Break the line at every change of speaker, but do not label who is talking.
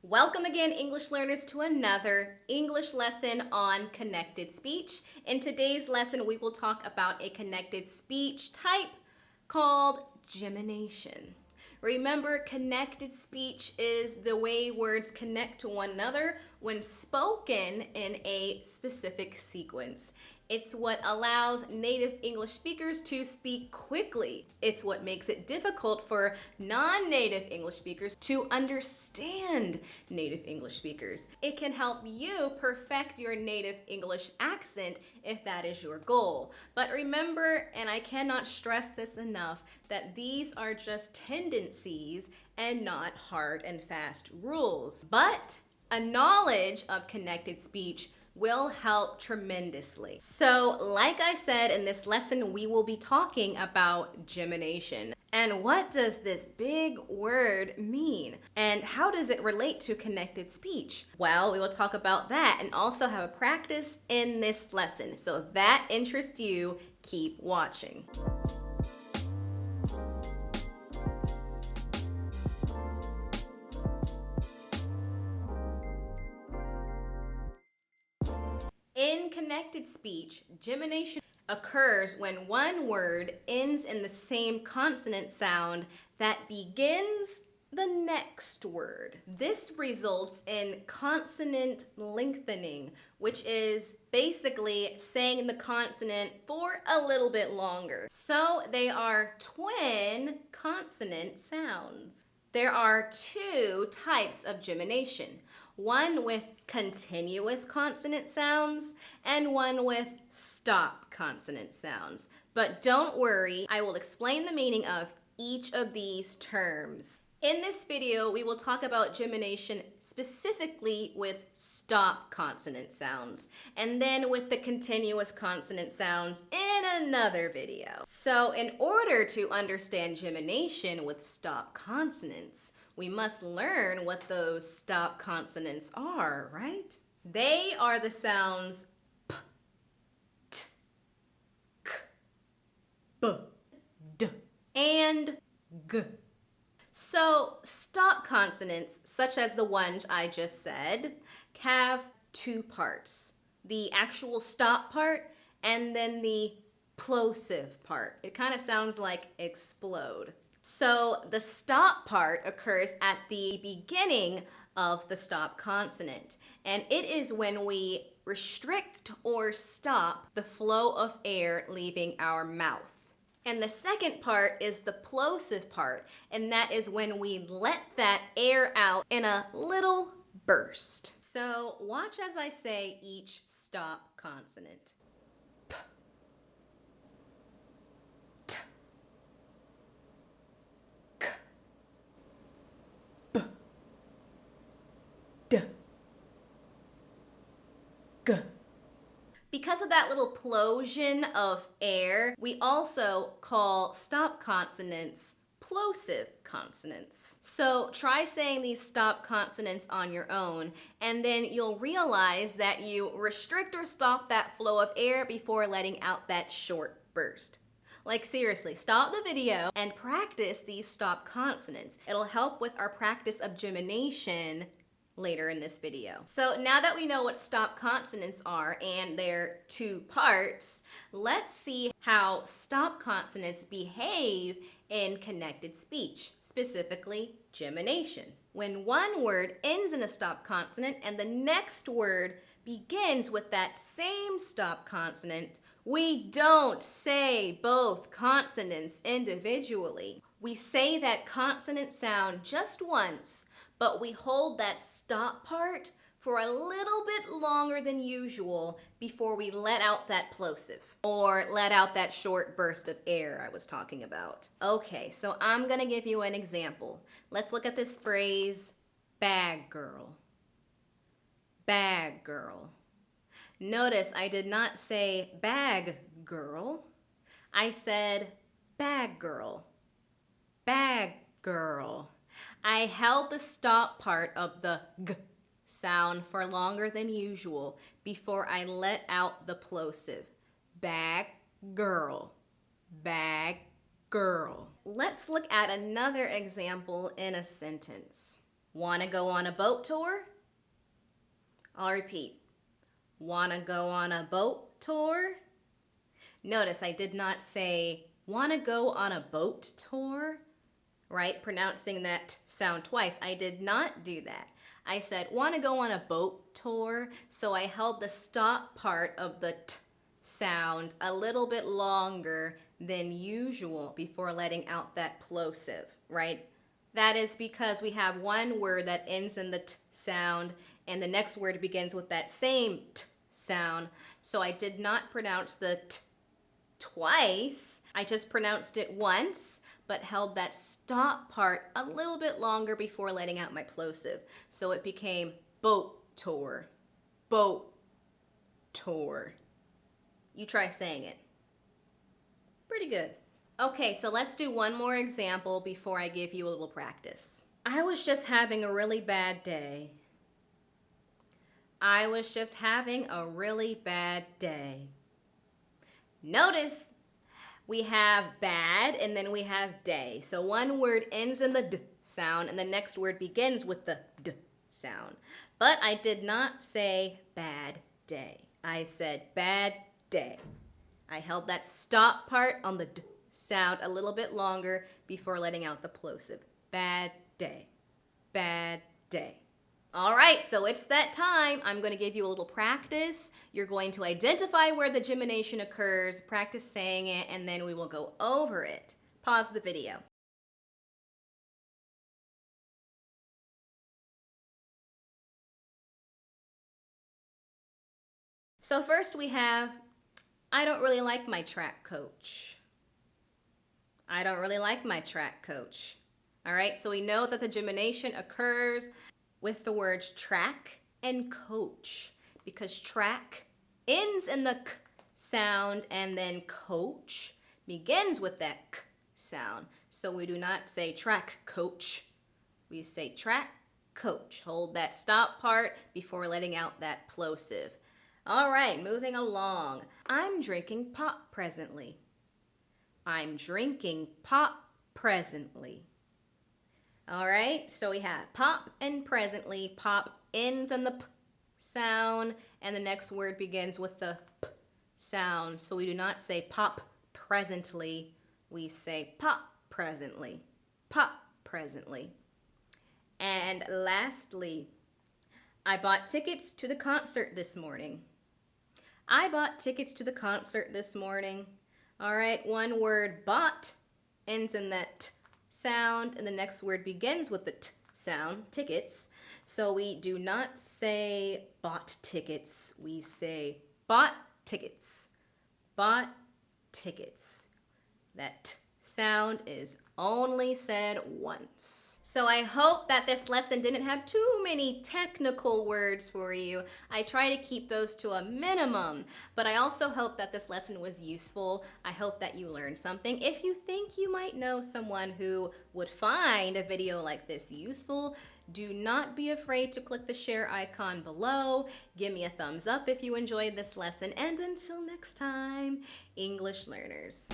Welcome again, English learners, to another English lesson on connected speech. In today's lesson, we will talk about a connected speech type called gemination. Remember, connected speech is the way words connect to one another when spoken in a specific sequence. It's what allows native English speakers to speak quickly. It's what makes it difficult for non-native English speakers to understand native English speakers. It can help you perfect your native English accent if that is your goal. But remember, and I cannot stress this enough, that these are just tendencies and not hard and fast rules. But a knowledge of connected speech will help tremendously. So, like I said, in this lesson, we will be talking about gemination. And what does this big word mean? And how does it relate to connected speech? Well, we will talk about that and also have a practice in this lesson. So if that interests you, keep watching. In connected speech, gemination occurs when one word ends in the same consonant sound that begins the next word. This results in consonant lengthening, which is basically saying the consonant for a little bit longer. So they are twin consonant sounds. There are two types of gemination. One with continuous consonant sounds and one with stop consonant sounds. But don't worry, I will explain the meaning of each of these terms. In this video, we will talk about gemination specifically with stop consonant sounds, and then with the continuous consonant sounds in another video. So in order to understand gemination with stop consonants, we must learn what those stop consonants are, right? They are the sounds p, t, k, b, d, and g. So stop consonants, such as the ones I just said, have two parts. The actual stop part and then the plosive part. It kind of sounds like explode. So the stop part occurs at the beginning of the stop consonant, and it is when we restrict or stop the flow of air leaving our mouth. And the second part is the plosive part, and that is when we let that air out in a little burst. So watch as I say each stop consonant. P, t, k, b, d, g. Because of that little plosion of air, we also call stop consonants plosive consonants. So try saying these stop consonants on your own, and then you'll realize that you restrict or stop that flow of air before letting out that short burst. Like seriously, stop the video and practice these stop consonants. It'll help with our practice of gemination later in this video. So now that we know what stop consonants are and their two parts, let's see how stop consonants behave in connected speech, specifically gemination. When one word ends in a stop consonant and the next word begins with that same stop consonant, we don't say both consonants individually. We say that consonant sound just once, but we hold that stop part for a little bit longer than usual before we let out that plosive or let out that short burst of air I was talking about. Okay, so I'm gonna give you an example. Let's look at this phrase, bag girl. Bag girl. Notice I did not say bag girl. I said bag girl. Bag girl. I held the stop part of the g sound for longer than usual before I let out the plosive. Bag girl. Bag girl. Let's look at another example in a sentence. Wanna go on a boat tour? I'll repeat. Wanna go on a boat tour? Notice I did not say, wanna go on a boat tour? Right? Pronouncing that sound twice. I did not do that. I said, wanna go on a boat tour? So I held the stop part of the t sound a little bit longer than usual before letting out that plosive, right? That is because we have one word that ends in the t sound and the next word begins with that same t sound. So I did not pronounce the t twice. I just pronounced it once, but held that stop part a little bit longer before letting out my plosive. So it became boat tour, boat tour. You try saying it. Pretty good. Okay, so let's do one more example before I give you a little practice. I was just having a really bad day. I was just having a really bad day. Notice we have bad and then we have day. So one word ends in the d sound and the next word begins with the d sound. But I did not say bad day. I said bad day. I held that stop part on the d sound a little bit longer before letting out the plosive. Bad day. Bad day. All right, so it's that time. I'm going to give you a little practice. You're going to identify where the gemination occurs, practice saying it, and then we will go over it. Pause the video. So first we have, I don't really like my track coach. I don't really like my track coach. All right, so we know that the gemination occurs with the words track and coach because track ends in the k sound and then coach begins with that k sound. So we do not say track coach. We say track coach. Hold that stop part before letting out that plosive. All right, moving along. I'm drinking pop presently. I'm drinking pop presently. All right, so we have pop and presently. Pop ends in the p sound, and the next word begins with the p sound. So we do not say pop presently. We say pop presently. Pop presently. And lastly, I bought tickets to the concert this morning. I bought tickets to the concert this morning. All right, one word, bought, ends in that t sound, and the next word begins with the t sound, tickets. So we do not say bought tickets. We say bought tickets. Bought tickets. That t sound is only said once. So I hope that this lesson didn't have too many technical words for you. I try to keep those to a minimum, but I also hope that this lesson was useful. I hope that you learned something. If you think you might know someone who would find a video like this useful, do not be afraid to click the share icon below. Give me a thumbs up if you enjoyed this lesson, and until next time, English learners.